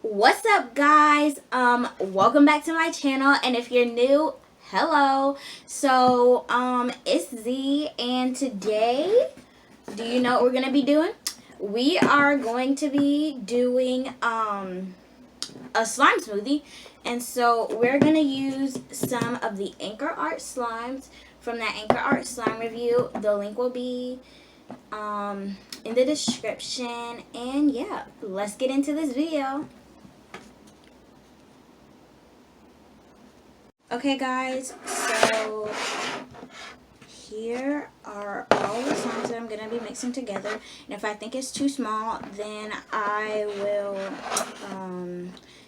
What's up, guys? Welcome back to my channel, and if you're new, hello. It's Z, and today, do you know what we're gonna be doing? We are going to be doing a slime smoothie, and so we're gonna use some of the Anchor Art slimes from that Anchor Art slime review. The link will be in the description, and yeah, let's get into this video. Okay, guys, so here are all the slimes that I'm going to be mixing together. And if I think it's too small, then I will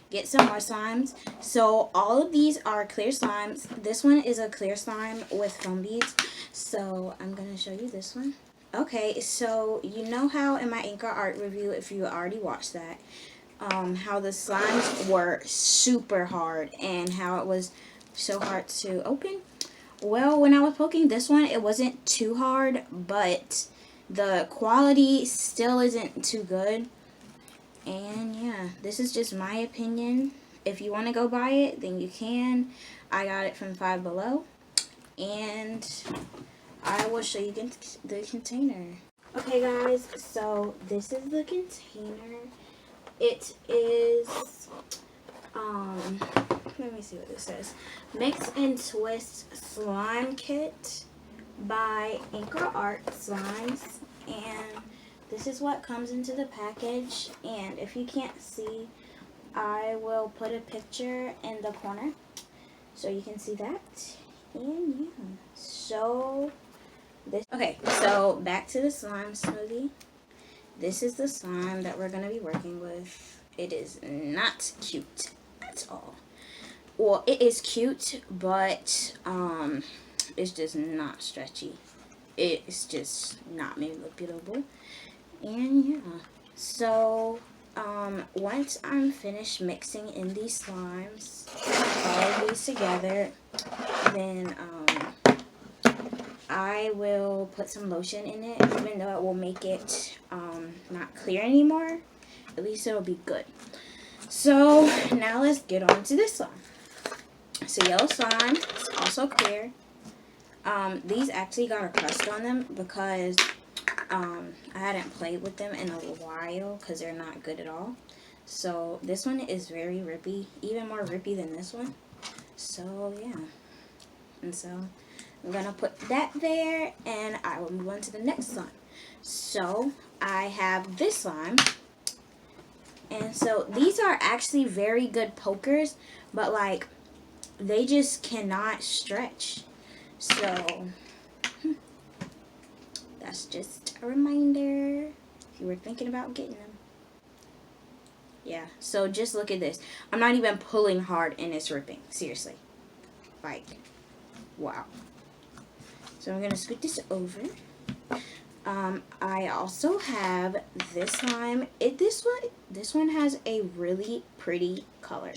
get some more slimes. So all of these are clear slimes. This one is a clear slime with foam beads. So I'm going to show you this one. Okay, so you know how in my Anchor Art review, if you already watched that, how the slimes were super hard and how it was so hard to open. Well, when I was poking this one, it wasn't too hard, but the quality still isn't too good. And yeah, this is just my opinion. If you want to go buy it, then you can. I got it from Five Below, and I will show you the container. Okay, guys, so this is the container. It is let me see what this says. Mix and Twist Slime Kit by Anchor Art Slimes. And this is what comes into the package. And if you can't see, I will put a picture in the corner so you can see that. And yeah, so back to the slime smoothie. This is the slime that we're going to be working with. It is not cute at all. Well, it is cute, but it's just not stretchy. It's just not manipulable. And yeah, so once I'm finished mixing in these slimes, all of these together, then I will put some lotion in it. Even though it will make it not clear anymore, at least it'll be good. So now let's get on to this slime. So yellow slime is also clear. These actually got a crust on them because I hadn't played with them in a while because they're not good at all. So this one is very rippy, even more rippy than this one. So yeah, and so I'm gonna put that there, and I will move on to the next slime. So I have this slime, and so these are actually very good pokers, but like they just cannot stretch. So that's just a reminder if you were thinking about getting them. Yeah, so just look at this. I'm not even pulling hard and it's ripping. Seriously. Like, wow. So I'm going to scoot this over. I also have this slime. This one has a really pretty color.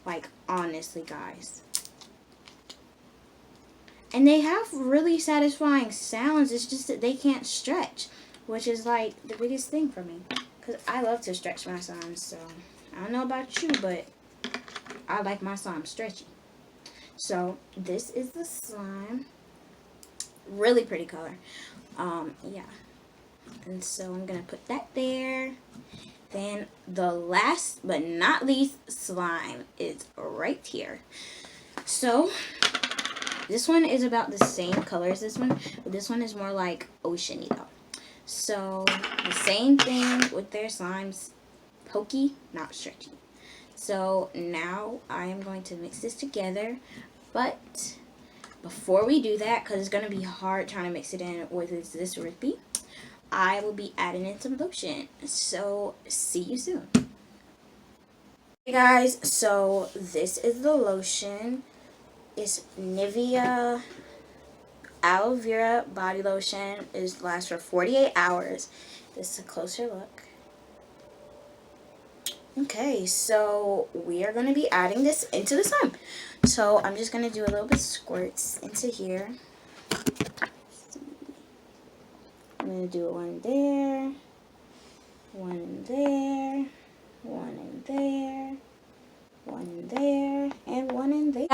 Like, honestly, guys. And they have really satisfying sounds. It's just that they can't stretch, which is like the biggest thing for me. Because I love to stretch my slimes. So I don't know about you, but I like my slime stretchy. So this is the slime. Really pretty color. Yeah. And so I'm going to put that there. Then the last but not least slime is right here. So this one is about the same color as this one, but this one is more like oceany though. So the same thing with their slimes, pokey, not stretchy. So now I am going to mix this together, but before we do that, because it's going to be hard trying to mix it in with this rippy, I will be adding in some lotion. So see you soon. Hey guys, so this is the lotion. It's Nivea Aloe Vera Body Lotion. It lasts for 48 hours. This is a closer look. Okay, so we are going to be adding this into the slime. So I'm just going to do a little bit of squirts into here. I'm going to do one there, one in there, one in there,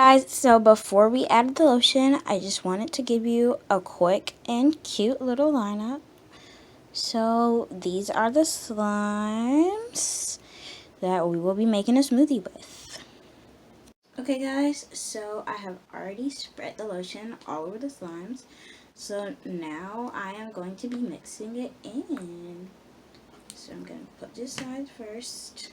Guys, so before we add the lotion, I just wanted to give you a quick and cute little lineup. So these are the slimes that we will be making a smoothie with. Okay guys, so I have already spread the lotion all over the slimes. So now I am going to be mixing it in. So I'm going to put this side first.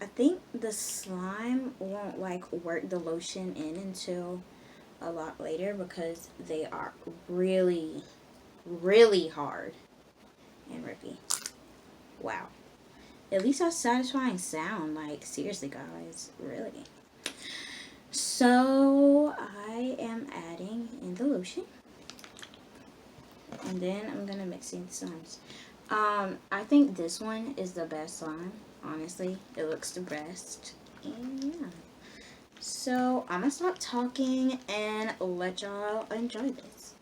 I think the slime won't like work the lotion in until a lot later because they are really, really hard and rippy. Wow. At least a satisfying sound. Like, seriously guys, really. So I am adding in the lotion. And then I'm gonna mix in the slimes. I think this one is the best slime. Honestly, it looks the best. And yeah. So I'm gonna stop talking and let y'all enjoy this.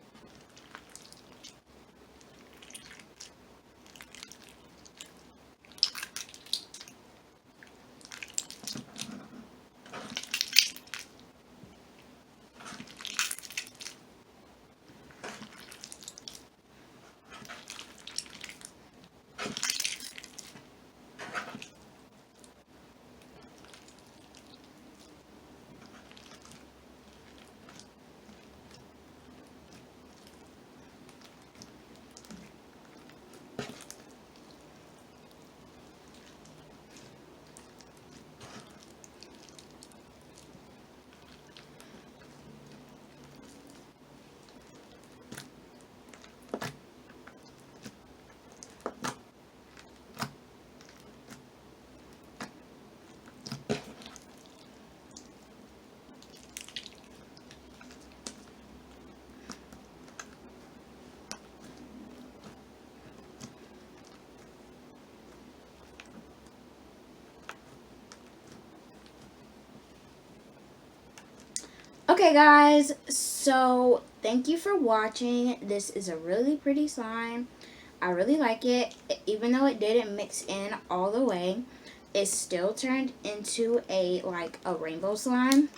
Okay guys, so thank you for watching. This is a really pretty slime. I really like it. Even though it didn't mix in all the way, it still turned into a rainbow slime.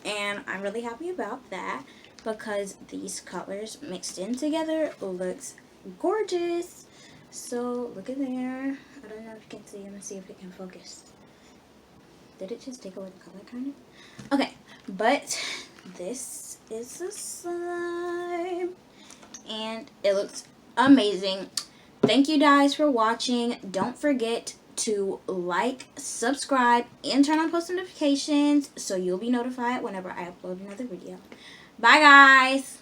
And I'm really happy about that because these colors mixed in together looks gorgeous. So look at there. I don't know if you can see. Let me see if it can focus. Did it just take away the color kind of? Okay, but this is the slime and it looks amazing. Thank you guys for watching. Don't forget to like, subscribe, and turn on post notifications so you'll be notified whenever I upload another video. Bye guys!